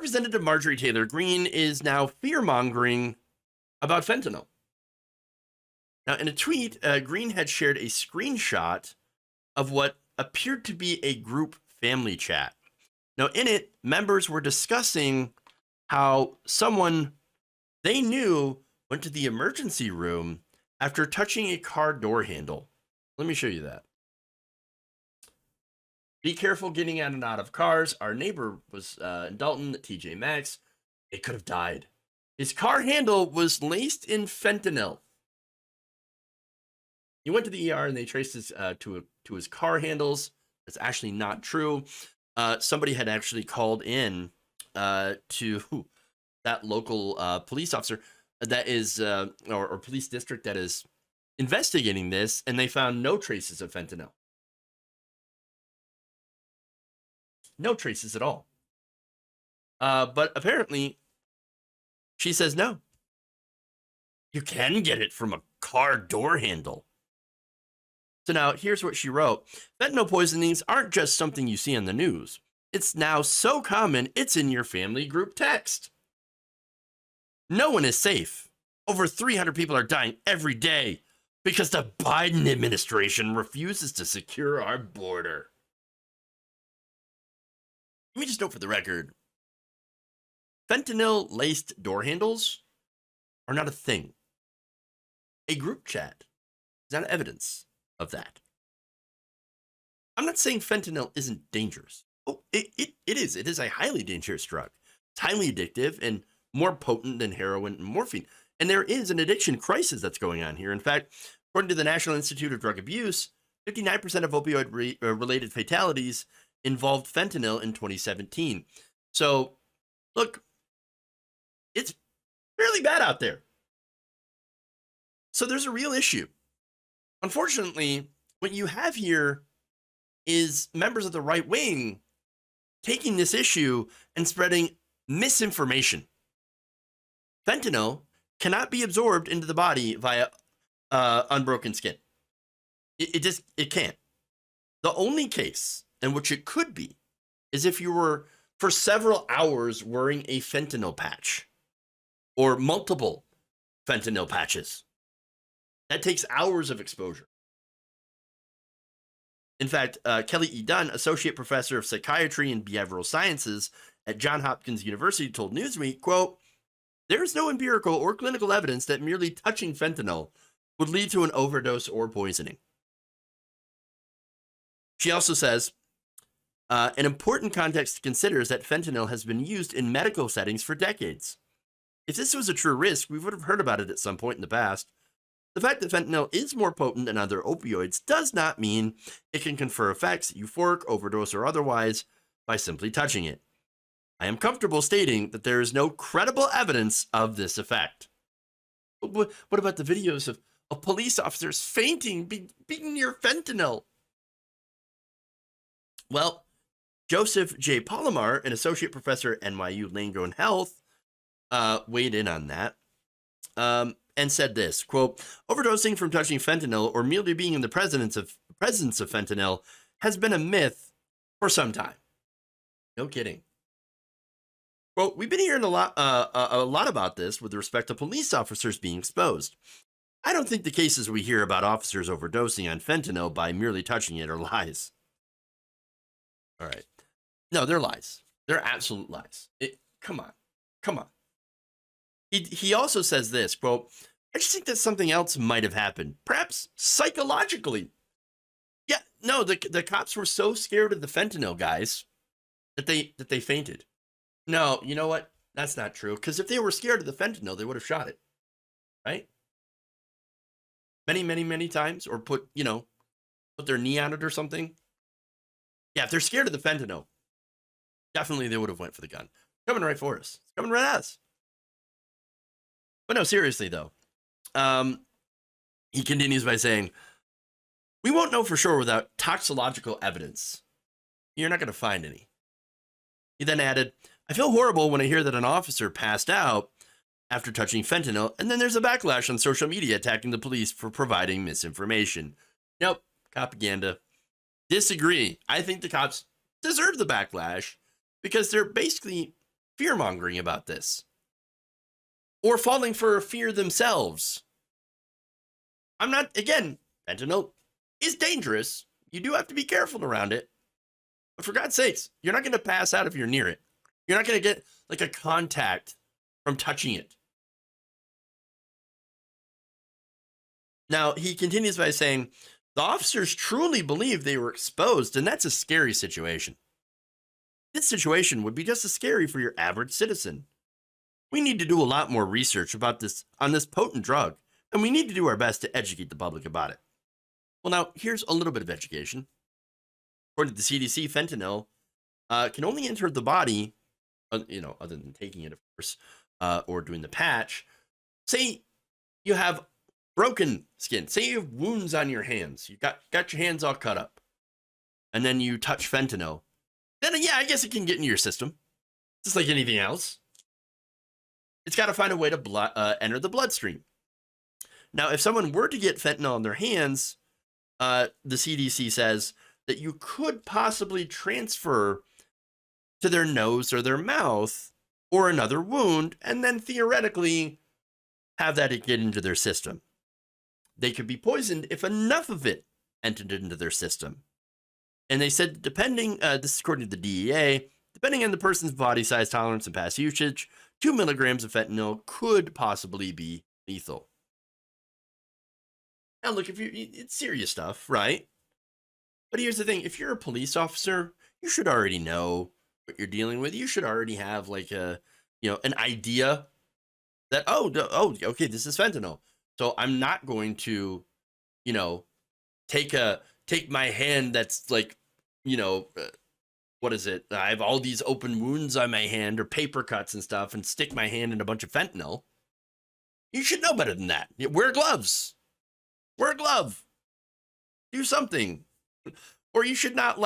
Representative Marjorie Taylor Green is now fear-mongering about fentanyl. Now, in a tweet, Green had shared a screenshot of what appeared to be a group family chat. Now, in it, members were discussing how someone they knew went to the emergency room after touching a car door handle. Let me show you that. Be careful getting in and out of cars. Our neighbor was in Dalton at TJ Maxx. It could have died. His car handle was laced in fentanyl. He went to the ER and they traced his to his car handles. That's actually not true. Somebody had actually called in to that local police officer that is or police district that is investigating this, and they found no traces of fentanyl. No traces at all. But apparently, she says no. You can get it from a car door handle. So now, here's what she wrote. Fentanyl poisonings aren't just something you see on the news. It's now so common, it's in your family group text. No one is safe. Over 300 people are dying every day because the Biden administration refuses to secure our border. Let me just note for the record, fentanyl-laced door handles are not a thing. A group chat is not evidence of that. I'm not saying fentanyl isn't dangerous. Oh, it is. It is a highly dangerous drug. It's highly addictive and more potent than heroin and morphine. And there is an addiction crisis that's going on here. In fact, according to the National Institute of Drug Abuse, 59% of opioid-related fatalities involved fentanyl in 2017. So, look, it's fairly bad out there. So there's a real issue. Unfortunately, what you have here is members of the right wing taking this issue and spreading misinformation. Fentanyl cannot be absorbed into the body via unbroken skin. It can't. The only case in which it could be is if you were for several hours wearing a fentanyl patch or multiple fentanyl patches. That takes hours of exposure. In fact, Kelly E. Dunn, associate professor of psychiatry and behavioral sciences at Johns Hopkins University, told Newsweek, quote, "There is no empirical or clinical evidence that merely touching fentanyl would lead to an overdose or poisoning." She also says, an important context to consider is that fentanyl has been used in medical settings for decades. If this was a true risk, we would have heard about it at some point in the past. The fact that fentanyl is more potent than other opioids does not mean it can confer effects, euphoric, overdose, or otherwise, by simply touching it. I am comfortable stating that there is no credible evidence of this effect. What about the videos of police officers fainting, being near fentanyl? Well, Joseph J. Palomar, an associate professor at NYU Langone Health, weighed in on that and said this, quote, "Overdosing from touching fentanyl or merely being in the presence of fentanyl has been a myth for some time." No kidding. Quote, "We've been hearing a lot about this with respect to police officers being exposed. I don't think the cases we hear about officers overdosing on fentanyl by merely touching it are lies." All right. No, they're lies. They're absolute lies. Come on. He also says this, quote, "I just think that something else might have happened, perhaps psychologically." Yeah, no, the cops were so scared of the fentanyl guys that they fainted. No, you know what? That's not true. Because if they were scared of the fentanyl, they would have shot it, right? Many times, or put their knee on it or something. Yeah, if they're scared of the fentanyl, definitely they would have went for the gun. Coming right for us. It's coming right at us. But no, seriously though, he continues by saying, "We won't know for sure without toxicological evidence. You're not going to find any." He then added, "I feel horrible when I hear that an officer passed out after touching fentanyl, and then there's a backlash on social media attacking the police for providing misinformation." Nope, propaganda. Disagree. I think the cops deserve the backlash because they're basically fear-mongering about this or falling for fear themselves. I'm not, again, fentanyl is dangerous. You do have to be careful around it. But for God's sakes, you're not going to pass out if you're near it. You're not going to get like a contact from touching it. Now, he continues by saying, the officers truly believe they were exposed, and that's a scary situation. This situation would be just as scary for your average citizen. We need to do a lot more research about this on this potent drug, and we need to do our best to educate the public about it. Well, now, here's a little bit of education. According to the CDC, fentanyl can only enter the body, other than taking it, of course, or doing the patch. Say you have broken skin. Say you have wounds on your hands. You got your hands all cut up, and then you touch fentanyl. Then, yeah, I guess it can get into your system, just like anything else. It's got to find a way to enter the bloodstream. Now, if someone were to get fentanyl in their hands, the CDC says that you could possibly transfer to their nose or their mouth or another wound, and then theoretically have that get into their system. They could be poisoned if enough of it entered into their system. And they said, depending, this is according to the DEA, depending on the person's body size, tolerance, and past usage, 2 milligrams of fentanyl could possibly be lethal. Now, look, it's serious stuff, right? But here's the thing. If you're a police officer, you should already know what you're dealing with. You should already have like an idea that, okay, this is fentanyl. So I'm not going to, take my hand that's like, what is it? I have all these open wounds on my hand or paper cuts and stuff and stick my hand in a bunch of fentanyl. You should know better than that. Wear gloves. Wear a glove. Do something. Or you should not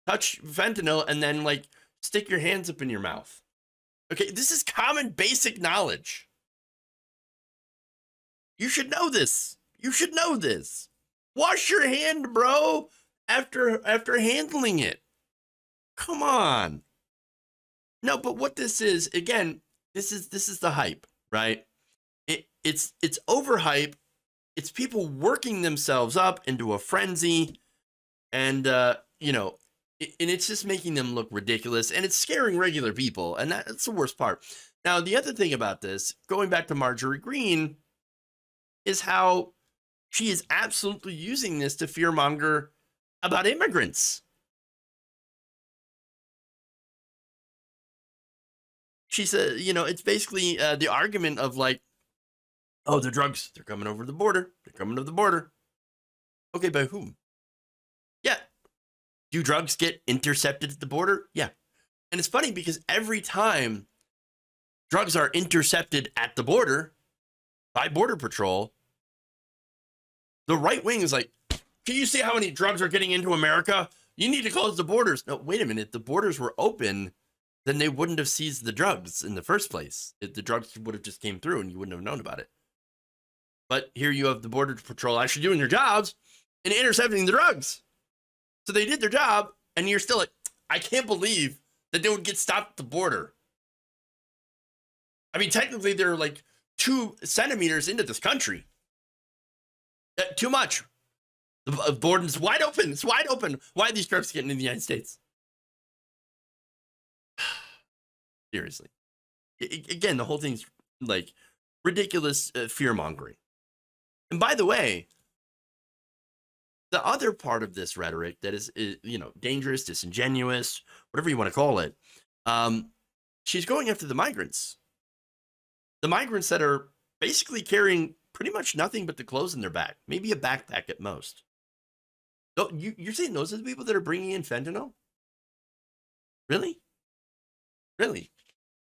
touch fentanyl and then stick your hands up in your mouth. Okay, this is common basic knowledge. You should know this. You should know this. Wash your hand, bro, after handling it. Come on. No, but what this is, again, this is the hype, right? It's overhype. It's people working themselves up into a frenzy, and and it's just making them look ridiculous, and it's scaring regular people, and that's the worst part. Now, the other thing about this, going back to Marjorie Greene, is how she is absolutely using this to fearmonger about immigrants. She said, it's basically the argument of the drugs, they're coming over the border. They're coming to the border. Okay, by whom? Yeah. Do drugs get intercepted at the border? Yeah. And it's funny because every time drugs are intercepted at the border by Border Patrol, the right wing is like, can you see how many drugs are getting into America? You need to close the borders. No, wait a minute. If the borders were open, then they wouldn't have seized the drugs in the first place. The drugs would have just came through and you wouldn't have known about it. But here you have the Border Patrol actually doing their jobs and intercepting the drugs. So they did their job, and you're still like, I can't believe that they would get stopped at the border. I mean, technically, they're 2 centimeters into this country. Too much. The border's wide open. It's wide open. Why are these drugs getting in the United States? Seriously. Again, the whole thing's ridiculous fear-mongering. And by the way, the other part of this rhetoric that is dangerous, disingenuous, whatever you want to call it, she's going after the migrants. The migrants that are basically carrying pretty much nothing but the clothes in their back, maybe a backpack at most. So you're saying those are the people that are bringing in fentanyl? Really? Really?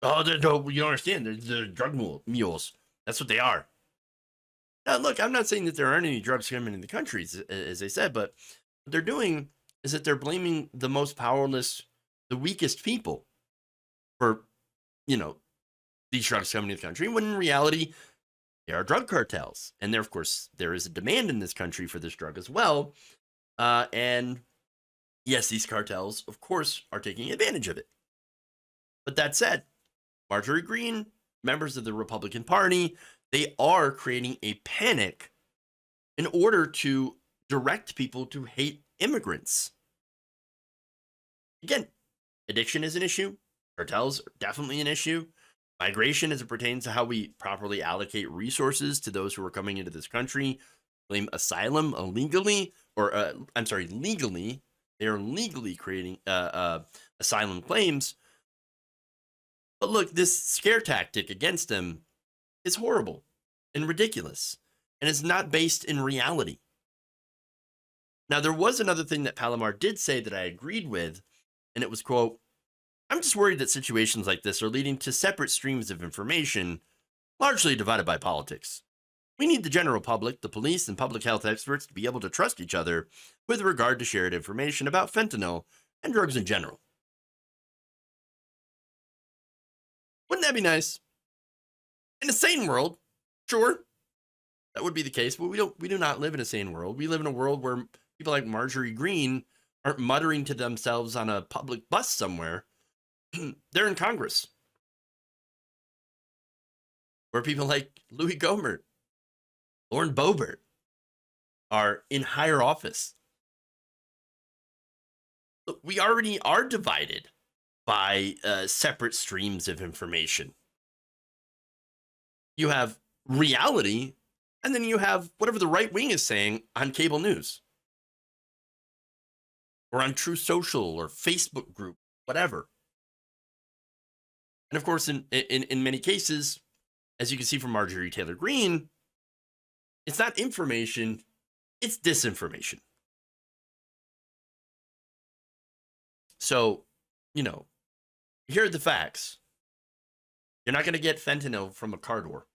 Oh, you don't understand. They're drug mules. That's what they are. Now, look, I'm not saying that there aren't any drugs coming in the country, as I said, but what they're doing is that they're blaming the most powerless, the weakest people for, these drugs coming to the country, when in reality, there are drug cartels. And there, of course, there is a demand in this country for this drug as well. And yes, these cartels, of course, are taking advantage of it. But that said, Marjorie Greene, members of the Republican Party, they are creating a panic in order to direct people to hate immigrants. Again, addiction is an issue. Cartels are definitely an issue. Migration, as it pertains to how we properly allocate resources to those who are coming into this country, claim asylum illegally, legally. They are legally creating asylum claims. But look, this scare tactic against them is horrible and ridiculous, and it's not based in reality. Now, there was another thing that Palomar did say that I agreed with, and it was, quote, "I'm just worried that situations like this are leading to separate streams of information, largely divided by politics. We need the general public, the police, and public health experts to be able to trust each other with regard to shared information about fentanyl and drugs in general." Wouldn't that be nice? In a sane world, sure, that would be the case, but we do not live in a sane world. We live in a world where people like Marjorie Greene aren't muttering to themselves on a public bus somewhere. They're in Congress. Where people like Louis Gohmert, Lauren Boebert are in higher office. Look, we already are divided by separate streams of information. You have reality, and then you have whatever the right wing is saying on cable news or on True Social or Facebook group, whatever. And of course, in many cases, as you can see from Marjorie Taylor Green, it's not information, it's disinformation. So, here are the facts. You're not going to get fentanyl from a car door.